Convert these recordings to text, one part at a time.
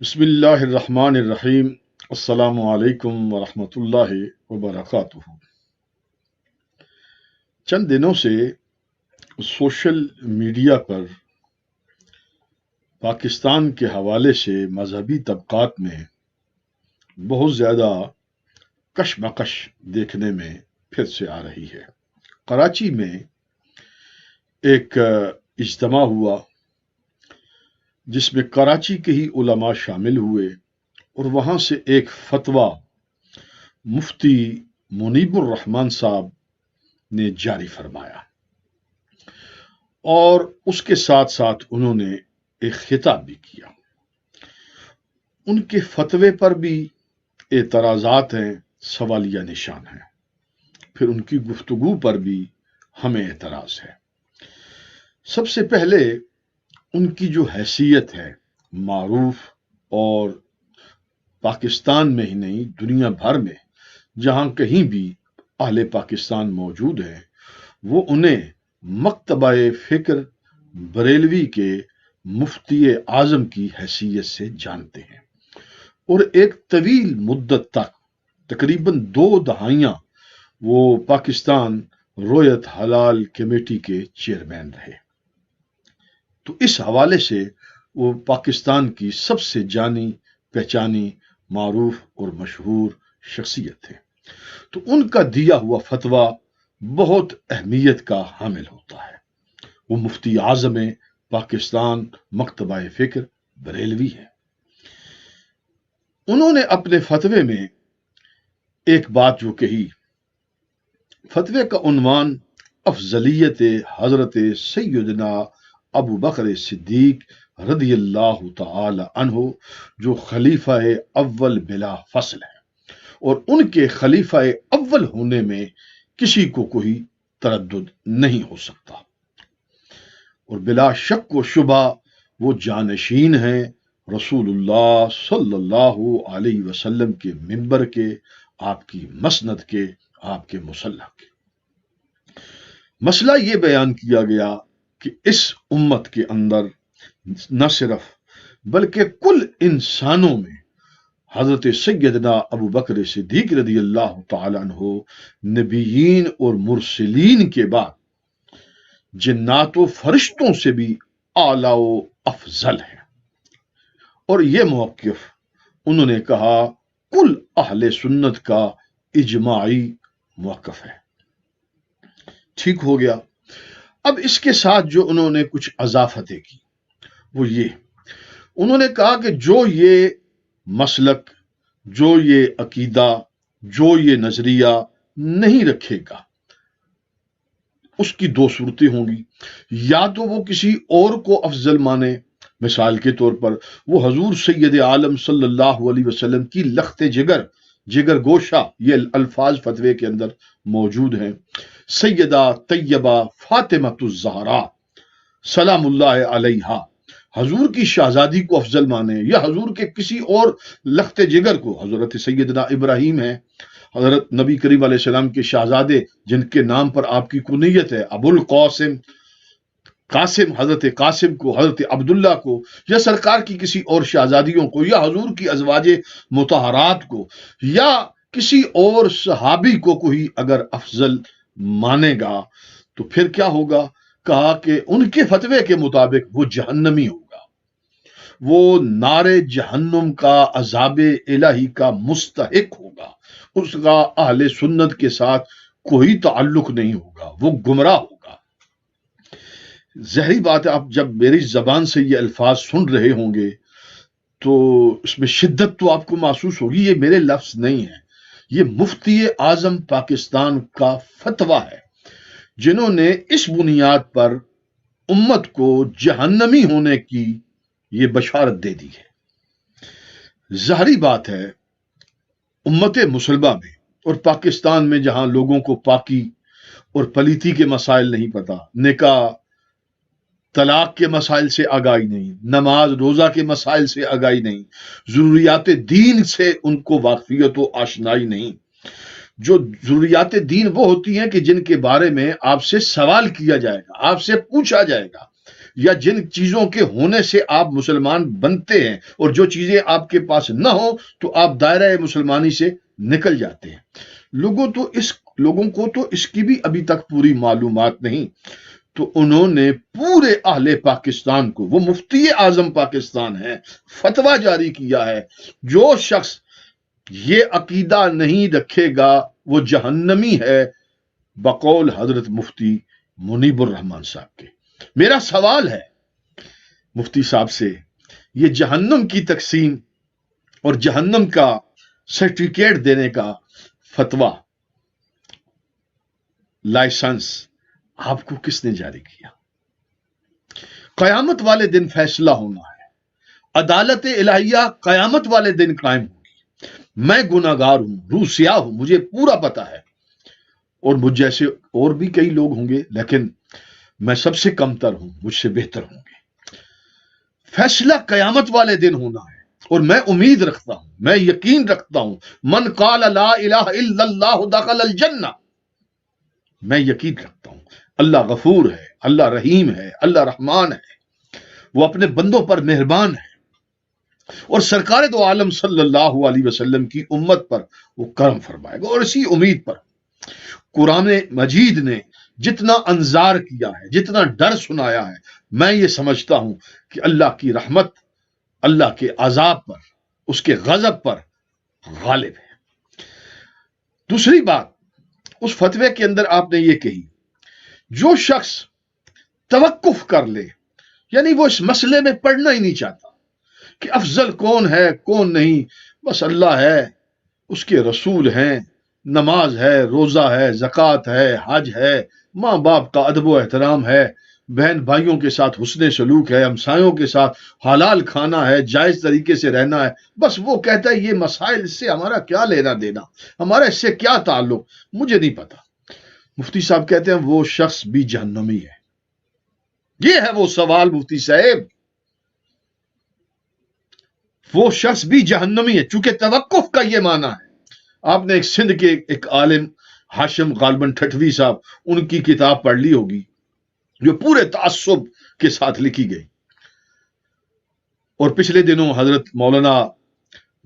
بسم اللہ الرحمن الرحیم۔ السلام علیکم ورحمۃ اللہ وبرکاتہ۔ چند دنوں سے سوشل میڈیا پر پاکستان کے حوالے سے مذہبی طبقات میں بہت زیادہ کشمکش دیکھنے میں پھر سے آ رہی ہے۔ کراچی میں ایک اجتماع ہوا جس میں کراچی کے ہی علماء شامل ہوئے اور وہاں سے ایک فتویٰ مفتی منیب الرحمن صاحب نے جاری فرمایا اور اس کے ساتھ ساتھ انہوں نے ایک خطاب بھی کیا۔ ان کے فتوے پر بھی اعتراضات ہیں، سوالیہ نشان ہیں، پھر ان کی گفتگو پر بھی ہمیں اعتراض ہے۔ سب سے پہلے ان کی جو حیثیت ہے معروف، اور پاکستان میں ہی نہیں دنیا بھر میں جہاں کہیں بھی اہل پاکستان موجود ہیں وہ انہیں مکتبہ فکر بریلوی کے مفتی اعظم کی حیثیت سے جانتے ہیں، اور ایک طویل مدت تک تقریباً 2 دہائیاں وہ پاکستان رویت حلال کمیٹی کے چیئرمین رہے۔ تو اس حوالے سے وہ پاکستان کی سب سے جانی پہچانی معروف اور مشہور شخصیت ہے۔ تو ان کا دیا ہوا فتویٰ بہت اہمیت کا حامل ہوتا ہے۔ وہ مفتی اعظم پاکستان مکتبہ فکر بریلوی ہے۔ انہوں نے اپنے فتوے میں ایک بات جو کہی، فتوے کا عنوان افضلیت حضرت سیدنا ابو بکر صدیق رضی اللہ تعالی عنہ جو خلیفہ اول بلا فصل ہے، اور ان کے خلیفہ اول ہونے میں کسی کو کوئی تردد نہیں ہو سکتا، اور بلا شک و شبہ وہ جانشین ہیں رسول اللہ صلی اللہ علیہ وسلم کے منبر کے، آپ کی مسند کے، آپ کے مصلی کے۔ مسئلہ یہ بیان کیا گیا کہ اس امت کے اندر نہ صرف بلکہ کل انسانوں میں حضرت سیدنا ابو بکر صدیق رضی اللہ تعالیٰ عنہ نبیین اور مرسلین کے بعد جنات و فرشتوں سے بھی اعلیٰ و افضل ہے، اور یہ موقف انہوں نے کہا کل اہل سنت کا اجماعی موقف ہے۔ ٹھیک ہو گیا۔ اب اس کے ساتھ جو انہوں نے کچھ اضافتیں کی وہ یہ، انہوں نے کہا کہ جو یہ مسلک، جو یہ عقیدہ، جو یہ نظریہ نہیں رکھے گا اس کی 2 صورتیں ہوں گی، یا تو وہ کسی اور کو افضل مانے، مثال کے طور پر وہ حضور سید عالم صلی اللہ علیہ وسلم کی لخت جگر گوشہ، یہ الفاظ فتوے کے اندر موجود ہیں، سیدہ طیبہ فاطمہ الزہرا سلام اللہ علیہا، حضور کی شہزادی کو افضل مانے، یا حضور کے کسی اور لخت جگر کو، حضرت سیدنا ابراہیم ہے، حضرت نبی کریم علیہ السلام کے شہزادے جن کے نام پر آپ کی کنیت ہے، ابو القاسم، حضرت قاسم کو، حضرت عبداللہ کو، یا سرکار کی کسی اور شہزادیوں کو، یا حضور کی ازواج مطہرات کو، یا کسی اور صحابی کو کوئی اگر افضل مانے گا تو پھر کیا ہوگا؟ کہا کہ ان کے فتوے کے مطابق وہ جہنمی ہوگا، وہ نار جہنم کا عذاب الہی کا مستحق ہوگا، اس کا اہل سنت کے ساتھ کوئی تعلق نہیں ہوگا، وہ گمراہ ہوگا۔ ظاہری بات ہے، آپ جب میری زبان سے یہ الفاظ سن رہے ہوں گے تو اس میں شدت تو آپ کو محسوس ہوگی، یہ میرے لفظ نہیں ہیں، یہ مفتی اعظم پاکستان کا فتویٰ ہے جنہوں نے اس بنیاد پر امت کو جہنمی ہونے کی یہ بشارت دے دی ہے۔ ظاہری بات ہے امت مسلمہ میں اور پاکستان میں جہاں لوگوں کو پاکی اور پلیتی کے مسائل نہیں پتا، نکاح طلاق کے مسائل سے آگاہی نہیں، نماز روزہ کے مسائل سے آگاہی نہیں، ضروریات دین سے ان کو واقفیت و آشنائی نہیں۔ جو ضروریات دین وہ ہوتی ہیں کہ جن کے بارے میں آپ سے سوال کیا جائے گا، آپ سے پوچھا جائے گا، یا جن چیزوں کے ہونے سے آپ مسلمان بنتے ہیں، اور جو چیزیں آپ کے پاس نہ ہو تو آپ دائرہ مسلمانی سے نکل جاتے ہیں۔ لوگوں کو تو اس کی بھی ابھی تک پوری معلومات نہیں، تو انہوں نے پورے اہل پاکستان کو، وہ مفتی اعظم پاکستان ہے، فتویٰ جاری کیا ہے، جو شخص یہ عقیدہ نہیں رکھے گا وہ جہنمی ہے، بقول حضرت مفتی منیب الرحمان صاحب کے۔ میرا سوال ہے مفتی صاحب سے، یہ جہنم کی تقسیم اور جہنم کا سرٹیفکیٹ دینے کا فتویٰ، لائسنس آپ کو کس نے جاری کیا؟ قیامت والے دن فیصلہ ہونا ہے، عدالت الہیہ قیامت والے دن قائم ہوگی۔ میں گناہگار ہوں، روح سیاہ ہوں، مجھے پورا پتا ہے، اور مجھ جیسے اور بھی کئی لوگ ہوں گے، لیکن میں سب سے کم تر ہوں، مجھ سے بہتر ہوں گے۔ فیصلہ قیامت والے دن ہونا ہے، اور میں امید رکھتا ہوں، میں یقین رکھتا ہوں، من قال لا الہ الا اللہ دخل الجنہ، میں یقین رکھتا ہوں اللہ غفور ہے، اللہ رحیم ہے، اللہ رحمان ہے، وہ اپنے بندوں پر مہربان ہے، اور سرکار دو عالم صلی اللہ علیہ وسلم کی امت پر وہ کرم فرمائے گا، اور اسی امید پر قرآن مجید نے جتنا انذار کیا ہے، جتنا ڈر سنایا ہے، میں یہ سمجھتا ہوں کہ اللہ کی رحمت اللہ کے عذاب پر، اس کے غضب پر غالب ہے۔ دوسری بات، اس فتوے کے اندر آپ نے یہ کہی، جو شخص توقف کر لے، یعنی وہ اس مسئلے میں پڑھنا ہی نہیں چاہتا کہ افضل کون ہے کون نہیں، بس اللہ ہے، اس کے رسول ہیں، نماز ہے، روزہ ہے، زکوٰۃ ہے، حج ہے، ماں باپ کا ادب و احترام ہے، بہن بھائیوں کے ساتھ حسن سلوک ہے، ہمسایوں کے ساتھ حلال کھانا ہے، جائز طریقے سے رہنا ہے، بس وہ کہتا ہے یہ مسائل، اس سے ہمارا کیا لینا دینا، ہمارا اس سے کیا تعلق، مجھے نہیں پتا۔ مفتی صاحب کہتے ہیں وہ شخص بھی جہنمی ہے۔ یہ ہے وہ سوال مفتی صاحب، وہ شخص بھی جہنمی ہے، چونکہ توقف کا یہ معنی ہے۔ آپ نے ایک سندھ کے ایک عالم ہاشم غالباً ٹھٹوی صاحب، ان کی کتاب پڑھ لی ہوگی جو پورے تعصب کے ساتھ لکھی گئی، اور پچھلے دنوں حضرت مولانا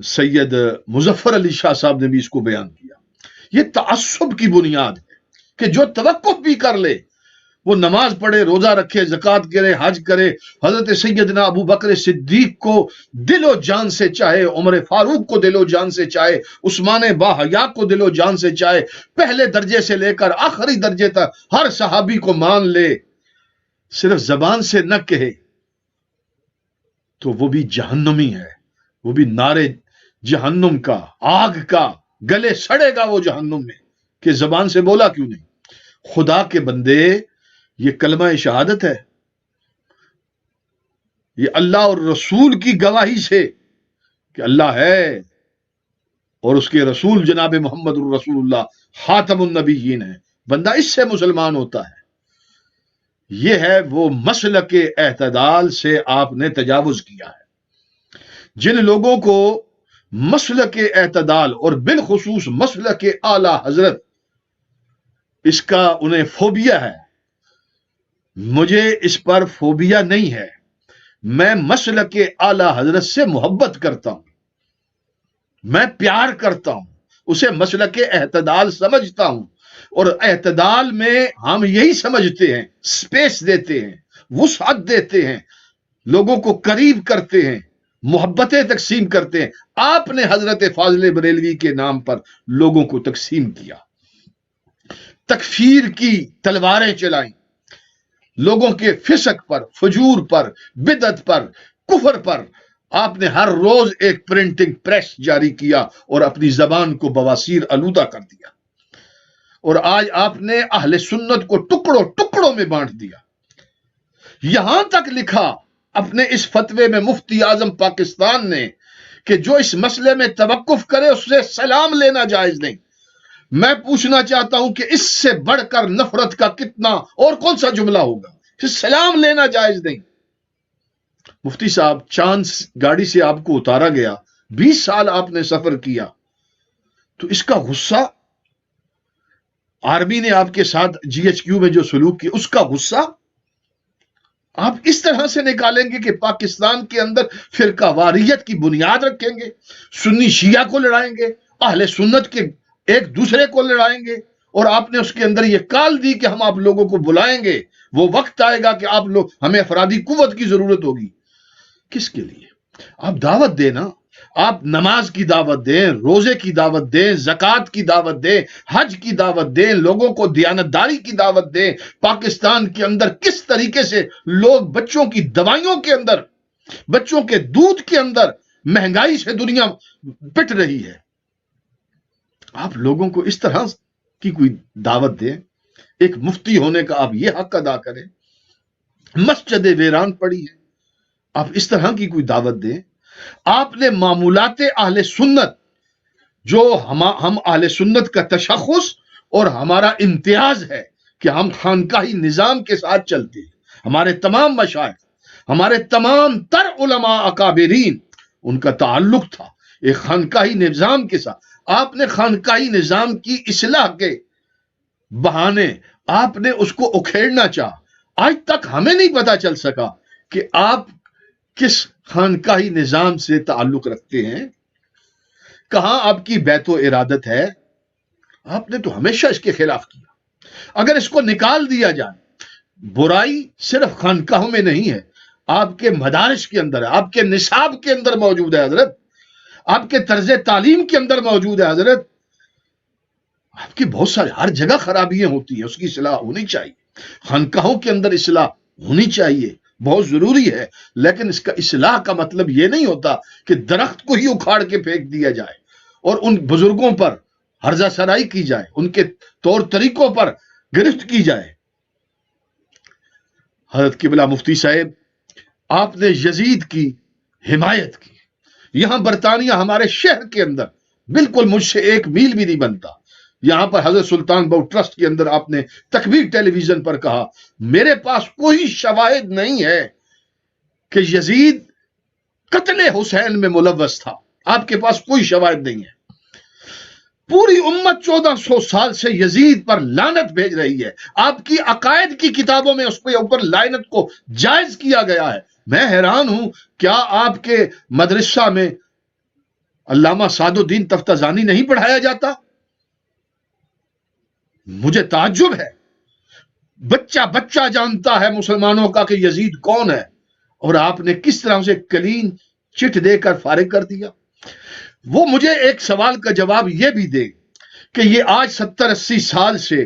سید مظفر علی شاہ صاحب نے بھی اس کو بیان کیا۔ یہ تعصب کی بنیاد ہے کہ جو توقف بھی کر لے، وہ نماز پڑھے، روزہ رکھے، زکوٰۃ کرے، حج کرے، حضرت سیدنا ابو بکر صدیق کو دل و جان سے چاہے، عمر فاروق کو دل و جان سے چاہے، عثمان باحیا کو دل و جان سے چاہے، پہلے درجے سے لے کر آخری درجے تک ہر صحابی کو مان لے، صرف زبان سے نہ کہے، تو وہ بھی جہنمی ہے، وہ بھی نارے جہنم کا، آگ کا، گلے سڑے گا وہ جہنم میں، کہ زبان سے بولا کیوں نہیں۔ خدا کے بندے، یہ کلمہ شہادت ہے، یہ اللہ اور رسول کی گواہی سے کہ اللہ ہے اور اس کے رسول جناب محمد الرسول اللہ خاتم النبیین ہے، بندہ اس سے مسلمان ہوتا ہے۔ یہ ہے وہ مسلک اعتدال سے آپ نے تجاوز کیا ہے۔ جن لوگوں کو مسلک اعتدال اور بالخصوص مسلک اعلی حضرت، اس کا انہیں فوبیا ہے، مجھے اس پر فوبیا نہیں ہے، میں مسلک اعلی حضرت سے محبت کرتا ہوں، میں پیار کرتا ہوں، اسے مسلک اعتدال سمجھتا ہوں، اور اعتدال میں ہم یہی سمجھتے ہیں، سپیس دیتے ہیں، وسعت دیتے ہیں، لوگوں کو قریب کرتے ہیں، محبتیں تقسیم کرتے ہیں۔ آپ نے حضرت فاضل بریلوی کے نام پر لوگوں کو تقسیم کیا، تکفیر کی تلواریں چلائیں، لوگوں کے فسق پر، فجور پر، بدعت پر، کفر پر آپ نے ہر روز ایک پرنٹنگ پریس جاری کیا اور اپنی زبان کو بواسیر آلودہ کر دیا، اور آج آپ نے اہل سنت کو ٹکڑوں ٹکڑوں میں بانٹ دیا۔ یہاں تک لکھا اپنے اس فتوے میں مفتی اعظم پاکستان نے کہ جو اس مسئلے میں توقف کرے اس سے سلام لینا جائز نہیں۔ میں پوچھنا چاہتا ہوں کہ اس سے بڑھ کر نفرت کا کتنا اور کون سا جملہ ہوگا کہ سلام لینا جائز نہیں۔ مفتی صاحب، چاند گاڑی سے آپ کو اتارا گیا، 20 سال آپ نے سفر کیا، تو اس کا غصہ، آرمی نے آپ کے ساتھ GHQ میں جو سلوک کیا اس کا غصہ، آپ اس طرح سے نکالیں گے کہ پاکستان کے اندر فرقہ واریت کی بنیاد رکھیں گے، سنی شیعہ کو لڑائیں گے، اہل سنت کے ایک دوسرے کو لڑائیں گے، اور آپ نے اس کے اندر یہ کال دی کہ ہم آپ لوگوں کو بلائیں گے، وہ وقت آئے گا کہ آپ لوگ ہمیں افرادی قوت کی ضرورت ہوگی۔ کس کے لیے؟ آپ دعوت دیں نا، آپ نماز کی دعوت دیں، روزے کی دعوت دیں، زکوٰۃ کی دعوت دیں، حج کی دعوت دیں، لوگوں کو دیانتداری کی دعوت دیں۔ پاکستان کے اندر کس طریقے سے لوگ بچوں کی دوائیوں کے اندر، بچوں کے دودھ کے اندر مہنگائی سے دنیا پٹ رہی ہے، آپ لوگوں کو اس طرح کی کوئی دعوت دیں۔ ایک مفتی ہونے کا آپ یہ حق ادا کریں، مسجد ویران پڑی ہے، آپ اس طرح کی کوئی دعوت دیں۔ آپ نے معمولات اہل سنت، جو ہم اہل سنت کا تشخص اور ہمارا امتیاز ہے کہ ہم خانقاہی نظام کے ساتھ چلتے ہیں، ہمارے تمام مشائخ، ہمارے تمام تر علماء اکابرین، ان کا تعلق تھا ایک خانقاہی نظام کے ساتھ۔ آپ نے خانقاہی نظام کی اصلاح کے بہانے آپ نے اس کو اکھیڑنا چاہا۔ آج تک ہمیں نہیں پتا چل سکا کہ آپ کس خانقاہی نظام سے تعلق رکھتے ہیں، کہاں آپ کی بیت و ارادت ہے۔ آپ نے تو ہمیشہ اس کے خلاف کیا۔ اگر اس کو نکال دیا جائے، برائی صرف خانقاہوں میں نہیں ہے، آپ کے مدارس کے اندر ہے، آپ کے نصاب کے اندر موجود ہے حضرت، آپ کے طرز تعلیم کے اندر موجود ہے حضرت۔ آپ کی بہت سارے ہر جگہ خرابیاں ہوتی ہیں، اس کی اصلاح ہونی چاہیے، خانقاہوں کے اندر اصلاح ہونی چاہیے، بہت ضروری ہے۔ لیکن اس کا اصلاح کا مطلب یہ نہیں ہوتا کہ درخت کو ہی اکھاڑ کے پھینک دیا جائے اور ان بزرگوں پر ہرزہ سرائی کی جائے، ان کے طور طریقوں پر گرفت کی جائے۔ حضرت قبلہ مفتی صاحب، آپ نے یزید کی حمایت کی۔ یہاں برطانیہ ہمارے شہر کے اندر بالکل مجھ سے 1 میل بھی نہیں بنتا، یہاں پر حضرت سلطان بہو ٹرسٹ کے اندر آپ نے تکبیر ٹیلی ویژن پر کہا، میرے پاس کوئی شواہد نہیں ہے کہ یزید قتل حسین میں ملوث تھا، آپ کے پاس کوئی شواہد نہیں ہے۔ پوری امت 1400 سال سے یزید پر لعنت بھیج رہی ہے، آپ کی عقائد کی کتابوں میں اس کے اوپر لعنت کو جائز کیا گیا ہے۔ میں حیران ہوں، کیا آپ کے مدرسہ میں علامہ سعد الدین تفتزانی نہیں پڑھایا جاتا؟ مجھے تعجب ہے، بچہ بچہ جانتا ہے مسلمانوں کا کہ یزید کون ہے، اور آپ نے کس طرح سے کلین چٹ دے کر فارغ کر دیا۔ وہ مجھے ایک سوال کا جواب یہ بھی دے کہ یہ آج 70-80 سال سے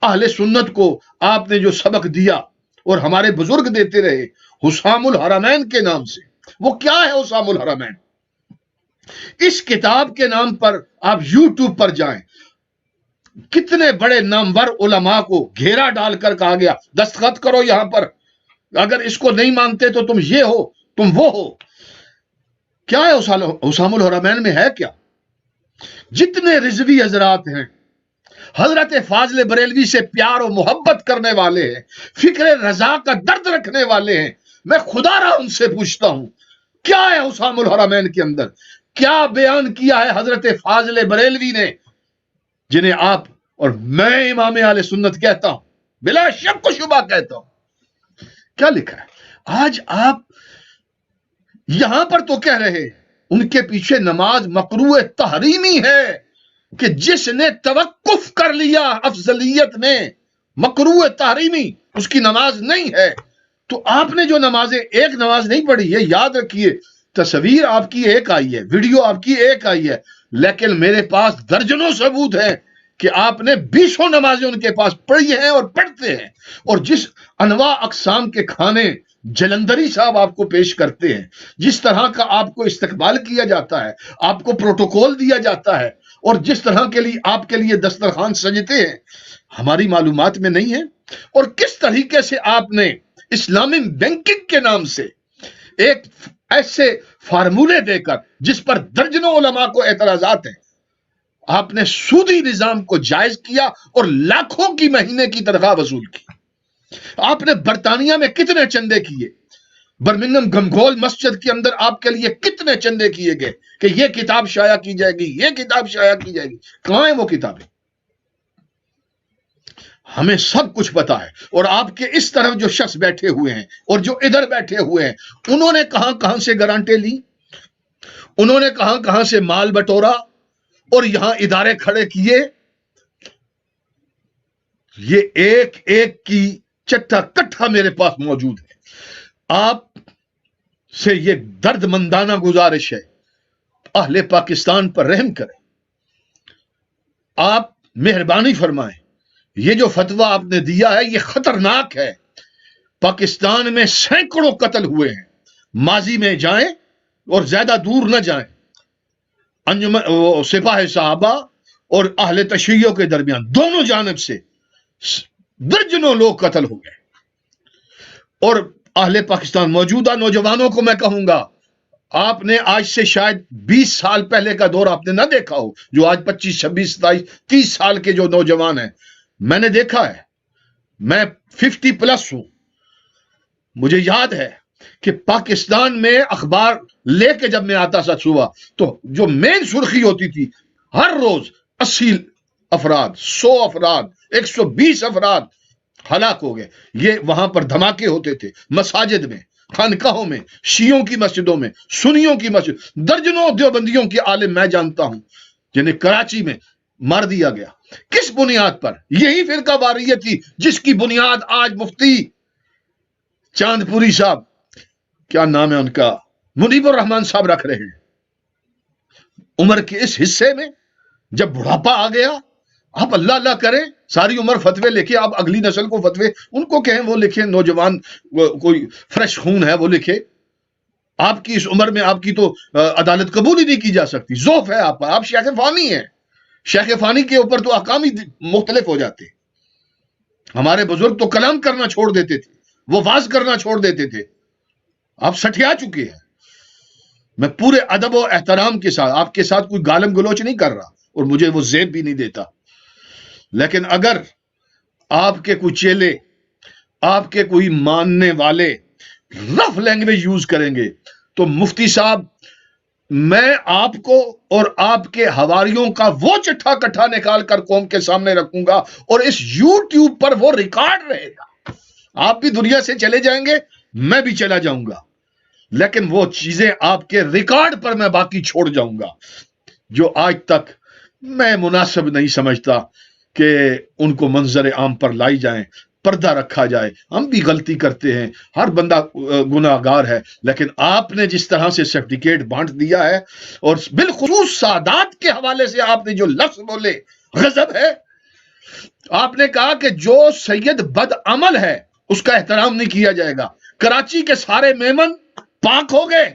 اہل سنت کو آپ نے جو سبق دیا اور ہمارے بزرگ دیتے رہے حسام الحرمین کے نام سے، وہ کیا ہے حسام الحرمین؟ اس کتاب کے نام پر آپ یوٹیوب پر جائیں، کتنے بڑے نامور علماء کو گھیرا ڈال کر کہا گیا دستخط کرو یہاں پر، اگر اس کو نہیں مانتے تو تم یہ ہو تم وہ ہو۔ کیا ہے حسام الحرمین میں؟ ہے کیا؟ جتنے رضوی حضرات ہیں، حضرت فاضل بریلوی سے پیار و محبت کرنے والے ہیں، فکر رضا کا درد رکھنے والے ہیں، میں خدا را ان سے پوچھتا ہوں کیا ہے حسام الحرمین کے اندر؟ کیا بیان کیا ہے حضرت فاضل بریلوی نے، جنہیں آپ اور میں امام اہل سنت کہتا ہوں، بلا شک و شبہ کہتا ہوں؟ کیا لکھا ہے؟ آج آپ یہاں پر تو کہہ رہے ہیں ان کے پیچھے نماز مکروہ تحریمی ہے، کہ جس نے توقف کر لیا افضلیت میں، مکروہ تحریمی، اس کی نماز نہیں ہے۔ تو آپ نے جو نمازیں، ایک نماز نہیں پڑھی ہے، یاد رکھیے، تصویر آپ کی ایک آئی ہے، ویڈیو آپ کی ایک آئی ہے، لیکن میرے پاس درجنوں ثبوت ہیں کہ آپ نے 20 نمازیں ان کے پاس پڑھی ہیں اور پڑھتے ہیں، اور جس انواع اقسام کے کھانے جلندری صاحب آپ کو پیش کرتے ہیں، جس طرح کا آپ کو استقبال کیا جاتا ہے، آپ کو پروٹوکول دیا جاتا ہے، اور جس طرح کے لیے آپ کے لیے دسترخوان سجتے ہیں، ہماری معلومات میں نہیں ہے۔ اور کس طریقے سے آپ نے اسلامی بینکنگ کے نام سے ایک ایسے فارمولے دے کر، جس پر درجنوں علماء کو اعتراضات ہیں، آپ نے سودی نظام کو جائز کیا اور لاکھوں کی مہینے کی تنخواہ وصول کی۔ آپ نے برطانیہ میں کتنے چندے کیے؟ برمنگھم گھمگھول مسجد کے اندر آپ کے لیے کتنے چندے کیے گئے کہ یہ کتاب شائع کی جائے گی، یہ کتاب شائع کی جائے گی؟ کہاں ہیں وہ کتابیں؟ ہمیں سب کچھ پتا ہے، اور آپ کے اس طرف جو شخص بیٹھے ہوئے ہیں اور جو ادھر بیٹھے ہوئے ہیں، انہوں نے کہاں کہاں سے گرانٹیں لی، انہوں نے کہاں کہاں سے مال بٹورا اور یہاں ادارے کھڑے کیے. یہ ایک ایک کی چٹا کٹھا میرے پاس موجود ہے. آپ سے یہ درد مندانہ گزارش ہے، اہل پاکستان پر رحم کریں، آپ مہربانی فرمائیں. یہ جو فتویٰ آپ نے دیا ہے یہ خطرناک ہے. پاکستان میں سینکڑوں قتل ہوئے ہیں. ماضی میں جائیں اور زیادہ دور نہ جائیں، انجمن سپاہ صحابہ اور اہل تشیع کے درمیان دونوں جانب سے درجنوں لوگ قتل ہو گئے. اور اہل پاکستان موجودہ نوجوانوں کو میں کہوں گا، آپ نے آج سے شاید 20 سال پہلے کا دور آپ نے نہ دیکھا ہو، جو آج 25 26 27 30 سال کے جو نوجوان ہیں، میں نے دیکھا ہے. میں 50+ ہوں. مجھے یاد ہے کہ پاکستان میں اخبار لے کے جب میں آتا تھا صبح، تو جو مین سرخی ہوتی تھی، ہر روز 80 افراد، 100 افراد، 120 افراد ہلاک ہو گئے. یہ وہاں پر دھماکے ہوتے تھے، مساجد میں، خانقاہوں میں، شیعوں کی مسجدوں میں، سنیوں کی مسجد. درجنوں دیوبندیوں کے عالم میں جانتا ہوں جنہیں کراچی میں مار دیا گیا. کس بنیاد پر؟ یہی فرقہ واریت تھی جس کی بنیاد آج مفتی چاند پوری صاحب، کیا نام ہے ان کا، منیب الرحمان صاحب رکھ رہے ہیں. عمر کے اس حصے میں جب بڑھاپا آ گیا، آپ اللہ اللہ کریں، ساری عمر فتوے لکھے. آپ اگلی نسل کو فتوے ان کو کہیں وہ لکھیں، نوجوان کوئی فریش خون ہے وہ لکھے. آپ کی اس عمر میں آپ کی تو عدالت قبول ہی نہیں کی جا سکتی. ذوف ہے آپ شیخ فانی ہیں. شیخ فانی کے اوپر تو احکام ہی مختلف ہو جاتے. ہمارے بزرگ تو کلام کرنا چھوڑ دیتے تھے، وہ واز کرنا چھوڑ دیتے تھے. آپ سٹھیا چکے ہیں. میں پورے ادب و احترام کے ساتھ آپ کے ساتھ کوئی گالم گلوچ نہیں کر رہا، اور مجھے وہ زیب بھی نہیں دیتا. لیکن اگر آپ کے کوئی چیلے، آپ کے کوئی ماننے والے رف لینگویج یوز کریں گے تو مفتی صاحب، میں آپ کو اور آپ کے حواریوں کا وہ چٹھا کٹھا نکال کر قوم کے سامنے رکھوں گا، اور اس یوٹیوب پر وہ ریکارڈ رہے گا. آپ بھی دنیا سے چلے جائیں گے، میں بھی چلا جاؤں گا، لیکن وہ چیزیں آپ کے ریکارڈ پر میں باقی چھوڑ جاؤں گا جو آج تک میں مناسب نہیں سمجھتا کہ ان کو منظر عام پر لائی جائیں، پردہ رکھا جائے. ہم بھی غلطی کرتے ہیں، ہر بندہ گناہگار ہے، لیکن آپ نے جس طرح سے سرٹیفکیٹ بانٹ دیا ہے، اور بالخصوص سادات کے حوالے سے آپ نے جو لفظ بولے، غضب ہے. آپ نے کہا کہ جو سید بد عمل ہے اس کا احترام نہیں کیا جائے گا. کراچی کے سارے میمن پاک ہو گئے،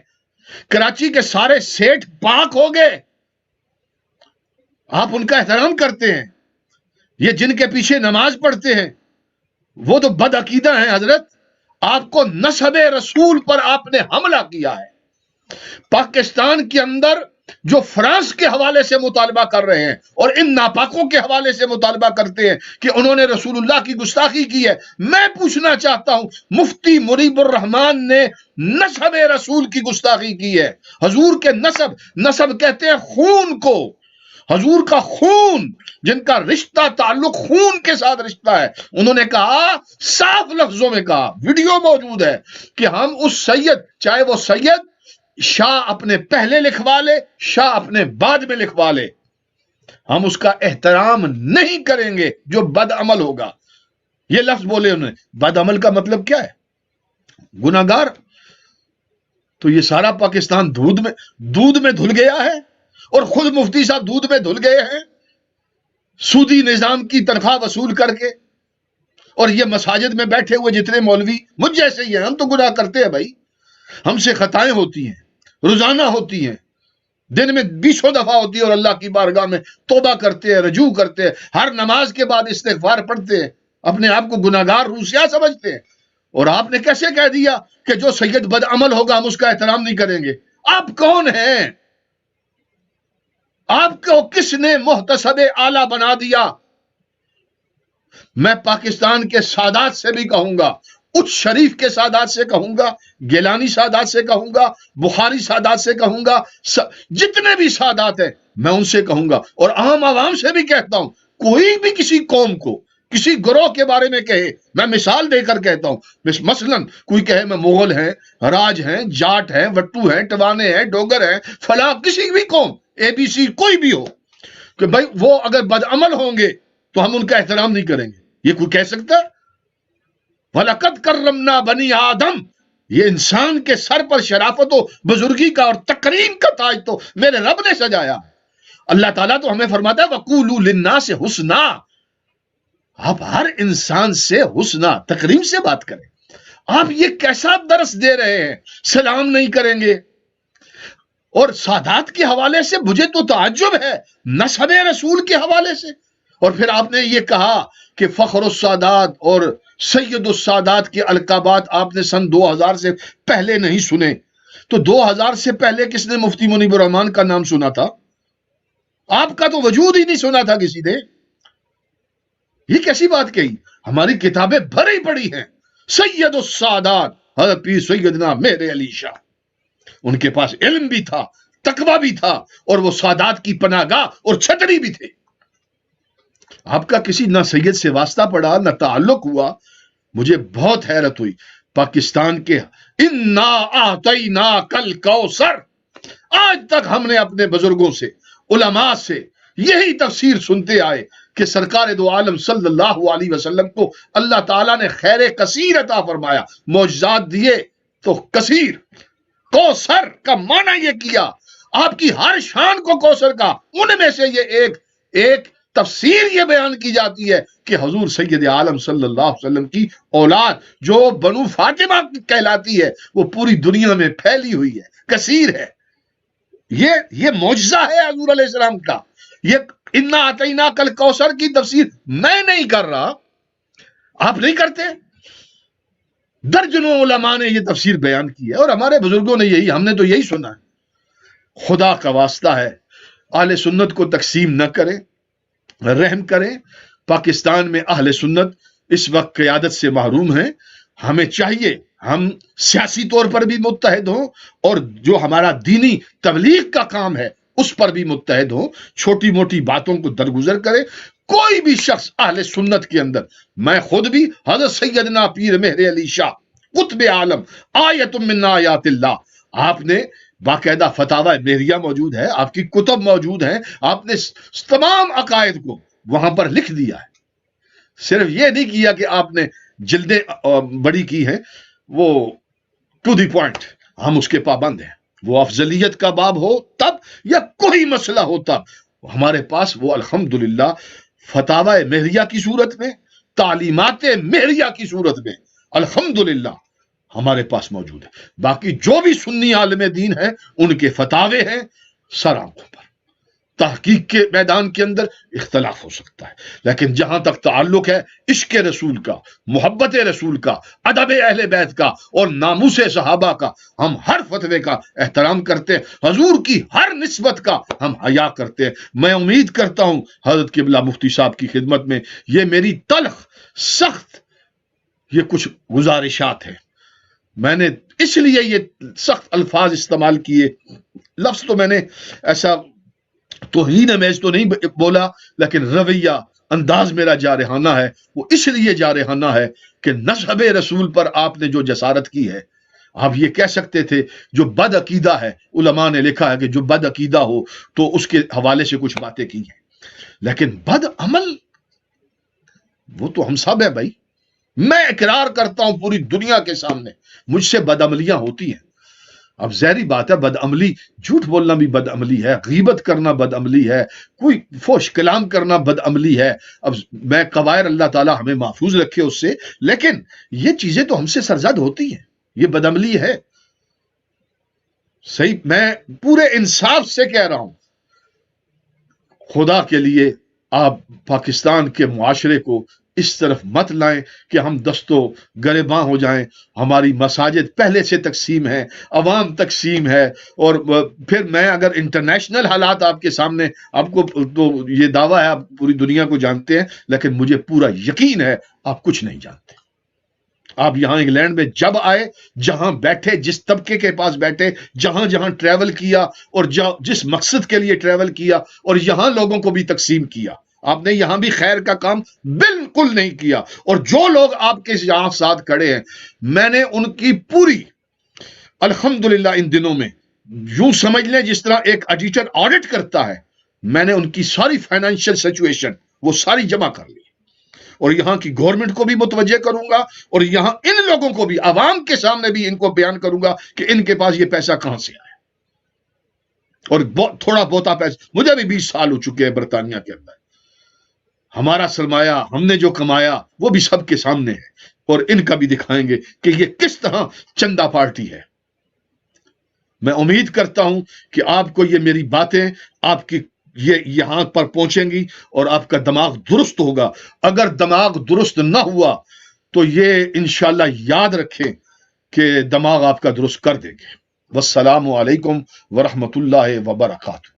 کراچی کے سارے سیٹھ پاک ہو گئے، آپ ان کا احترام کرتے ہیں. یہ جن کے پیچھے نماز پڑھتے ہیں وہ تو بد عقیدہ ہیں حضرت. آپ کو نسب رسول پر آپ نے حملہ کیا ہے. پاکستان کے اندر جو فرانس کے حوالے سے مطالبہ کر رہے ہیں اور ان ناپاکوں کے حوالے سے مطالبہ کرتے ہیں کہ انہوں نے رسول اللہ کی گستاخی کی ہے، میں پوچھنا چاہتا ہوں، مفتی منیب الرحمان نے نسب رسول کی گستاخی کی ہے. حضور کے نسب کہتے ہیں خون کو، حضور کا خون، جن کا رشتہ تعلق خون کے ساتھ رشتہ ہے. انہوں نے کہا، صاف لفظوں میں کہا، ویڈیو موجود ہے، کہ ہم اس سید، چاہے وہ سید شاہ اپنے پہلے لکھوا لے، شاہ اپنے بعد میں لکھوا لے، ہم اس کا احترام نہیں کریں گے جو بد عمل ہوگا. یہ لفظ بولے انہوں نے. بد عمل کا مطلب کیا ہے؟ گناہگار. تو یہ سارا پاکستان دودھ میں دھل گیا ہے، اور خود مفتی صاحب دودھ میں دھل گئے ہیں سودی نظام کی تنخواہ وصول کر کے. اور یہ مساجد میں بیٹھے ہوئے جتنے مولوی مجھ جیسے ہی ہیں، ہم تو گناہ کرتے ہیں بھائی، ہم سے خطائیں ہوتی ہیں، روزانہ ہوتی ہیں، دن میں 20 دفعہ ہوتی ہے، اور اللہ کی بارگاہ میں توبہ کرتے ہیں، رجوع کرتے ہیں، ہر نماز کے بعد استغفار پڑھتے ہیں، اپنے آپ کو گناہگار روسیا سمجھتے ہیں. اور آپ نے کیسے کہہ دیا کہ جو سید بد عمل ہوگا ہم اس کا احترام نہیں کریں گے؟ آپ کون ہیں؟ آپ کو کس نے محتسب اعلیٰ بنا دیا؟ میں پاکستان کے سادات سے بھی کہوں گا، اچ شریف کے سادات سے کہوں گا، گیلانی سادات سے کہوں گا، بخاری سادات سے کہوں گا، جتنے بھی سادات ہیں میں ان سے کہوں گا، اور عام عوام سے بھی کہتا ہوں، کوئی بھی کسی قوم کو کسی گروہ کے بارے میں کہے، میں مثال دے کر کہتا ہوں، مثلاً کوئی کہے میں مغل ہیں، راج ہیں، جاٹ ہیں، وٹو ہیں، ٹوانے ہیں، ڈوگر ہیں، فلاں کسی بھی قوم، اے بی سی کوئی بھی ہو، کہ بھائی وہ اگر بدعمل ہوں گے تو ہم ان کا احترام نہیں کریں گے، یہ کوئی کہہ سکتا ہے؟ وَلَقَدْ كَرَّمْنَا بَنِي آدم، یہ انسان کے سر پر شرافت و بزرگی کا اور تکریم کا تاج تو میرے رب نے سجایا۔ اللہ تعالیٰ تو ہمیں فرماتا ہے وَقُولُوا لِلنَّاسِ حُسْنًا، آپ ہر انسان سے حسنہ تکریم سے بات کریں۔ آپ یہ کیسا درس دے رہے ہیں، سلام نہیں کریں گے؟ اور سادات کے حوالے سے مجھے تو تعجب ہے، نسب رسول کے حوالے سے، اور پھر آپ نے یہ کہا کہ فخر السادات اور سید السادات کے القابات آپ نے سن 2000 سے پہلے نہیں سنے، تو 2000 سے پہلے کس نے مفتی منیب الرحمان کا نام سنا تھا؟ آپ کا تو وجود ہی نہیں سنا تھا کسی نے۔ یہ کیسی بات کہی؟ ہماری کتابیں بھری پڑی ہیں، سید السادات حضرت پیر سیدنا مہر علی شاہ، ان کے پاس علم بھی تھا، تقوی بھی تھا، اور وہ سادات کی پناہ گاہ اور چھتری بھی تھے۔ آپ کا کسی نہ سید سے واسطہ پڑا نہ تعلق ہوا۔ مجھے بہت حیرت ہوئی، پاکستان کے انا اعطیناک الکوثر، آج تک ہم نے اپنے بزرگوں سے، علماء سے یہی تفسیر سنتے آئے کہ سرکار دو عالم صلی اللہ علیہ وسلم کو اللہ تعالیٰ نے خیر کثیر عطا فرمایا، معجزات دیے تو کثیر۔ کوثر کا معنی یہ کیا، آپ کی ہر شان کو کوثر کا، ان میں سے یہ ایک تفسیر یہ بیان کی جاتی ہے کہ حضور سید عالم صلی اللہ علیہ وسلم کی اولاد جو بنو فاطمہ کہلاتی ہے وہ پوری دنیا میں پھیلی ہوئی ہے، کثیر ہے۔ یہ معجزہ ہے حضور علیہ السلام کا۔ یہ انا اعطیناک الکوثر کی تفسیر میں نہیں کر رہا، آپ نہیں کرتے، درجنوں علماء نے یہ تفسیر بیان کی ہے، اور ہمارے بزرگوں نے ہم نے تو یہی سنا ہے۔ خدا کا واسطہ ہے اہل سنت کو تقسیم نہ کریں، رحم کریں۔ پاکستان میں اہل سنت اس وقت قیادت سے محروم ہیں، ہمیں چاہیے ہم سیاسی طور پر بھی متحد ہوں، اور جو ہمارا دینی تبلیغ کا کام ہے اس پر بھی متحد ہوں، چھوٹی موٹی باتوں کو درگزر کریں۔ کوئی بھی شخص اہل سنت کے اندر، میں خود بھی حضرت سیدنا پیر مہر علی شاہ قطب عالم آیت من آیات اللہ، آپ نے باقاعدہ فتاوی مہریہ موجود ہے، آپ کی کتب موجود ہیں، آپ نے تمام عقائد کو وہاں پر لکھ دیا ہے۔ صرف یہ نہیں کیا کہ آپ نے جلدیں بڑی کی ہیں، وہ ٹو دی پوائنٹ، ہم اس کے پابند ہیں۔ وہ افضلیت کا باب ہو تب یا کوئی مسئلہ ہو تب ہمارے پاس وہ الحمدللہ فتاوی مہریہ کی صورت میں، تعلیمات مہریہ کی صورت میں الحمدللہ ہمارے پاس موجود ہے۔ باقی جو بھی سنی عالم دین ہیں ان کے فتاوے ہیں، سر آنکھوں پر۔ تحقیق کے میدان کے اندر اختلاف ہو سکتا ہے، لیکن جہاں تک تعلق ہے عشق رسول کا، محبت رسول کا، ادب اہل بیت کا اور ناموس صحابہ کا، ہم ہر فتوے کا احترام کرتے ہیں، حضور کی ہر نسبت کا ہم حیا کرتے ہیں۔ میں امید کرتا ہوں حضرت قبلہ مفتی صاحب کی خدمت میں یہ میری تلخ سخت یہ کچھ گزارشات ہیں، میں نے اس لیے یہ سخت الفاظ استعمال کیے، لفظ تو میں نے ایسا توہین امیز تو نہیں بولا، لیکن رویہ انداز میرا جارحانہ ہے۔ وہ اس لیے جارحانہ ہے کہ نسب رسول پر آپ نے جو جسارت کی ہے، آپ یہ کہہ سکتے تھے جو بد عقیدہ ہے، علماء نے لکھا ہے کہ جو بد عقیدہ ہو تو اس کے حوالے سے کچھ باتیں کی ہیں، لیکن بد عمل وہ تو ہم سب ہیں بھائی۔ میں اقرار کرتا ہوں پوری دنیا کے سامنے مجھ سے بد عملیاں ہوتی ہیں۔ اب ظاہری بات ہے بد عملی، جھوٹ بولنا بھی بد عملی ہے، غیبت کرنا بد عملی ہے، کوئی فحش کلام کرنا بد عملی ہے۔ اب میں قوائر اللہ تعالیٰ ہمیں محفوظ رکھے اس سے، لیکن یہ چیزیں تو ہم سے سرزد ہوتی ہیں، یہ بد عملی ہے۔ صحیح، میں پورے انصاف سے کہہ رہا ہوں، خدا کے لیے آپ پاکستان کے معاشرے کو اس طرف مت لائیں کہ ہم دستوں گریباں ہو جائیں۔ ہماری مساجد پہلے سے تقسیم ہے، عوام تقسیم ہے، اور پھر میں اگر انٹرنیشنل حالات آپ کے سامنے، آپ کو تو یہ دعویٰ ہے آپ پوری دنیا کو جانتے ہیں، لیکن مجھے پورا یقین ہے آپ کچھ نہیں جانتے۔ آپ یہاں انگلینڈ میں جب آئے، جہاں بیٹھے، جس طبقے کے پاس بیٹھے، جہاں جہاں ٹریول کیا اور جس مقصد کے لیے ٹریول کیا، اور یہاں لوگوں کو بھی تقسیم کیا، آپ نے یہاں بھی خیر کا کام بالکل نہیں کیا. اور جو لوگ آپ کے یہاں ساتھ کھڑے ہیں، میں نے ان کی پوری الحمدللہ ان دنوں میں یوں سمجھ لیں جس طرح ایک ایڈیٹر آڈٹ کرتا ہے، میں نے ان کی ساری فائنینشیل سچویشن وہ ساری جمع کر لی، اور یہاں کی گورنمنٹ کو بھی متوجہ کروں گا، اور یہاں ان لوگوں کو بھی عوام کے سامنے بھی ان کو بیان کروں گا کہ ان کے پاس یہ پیسہ کہاں سے آیا. اور تھوڑا بہتا پیسہ، مجھے بھی 20 سال ہو چکے ہیں برطانیہ کے اندر، ہمارا سرمایہ ہم نے جو کمایا وہ بھی سب کے سامنے ہے، اور ان کا بھی دکھائیں گے کہ یہ کس طرح چندہ پارٹی ہے. میں امید کرتا ہوں کہ آپ کو یہ میری باتیں آپ کی یہ یہاں پر پہنچیں گی اور آپ کا دماغ درست ہوگا. اگر دماغ درست نہ ہوا تو یہ انشاءاللہ یاد رکھیں کہ دماغ آپ کا درست کر دیں گے. والسلام علیکم ورحمۃ اللہ وبرکاتہ.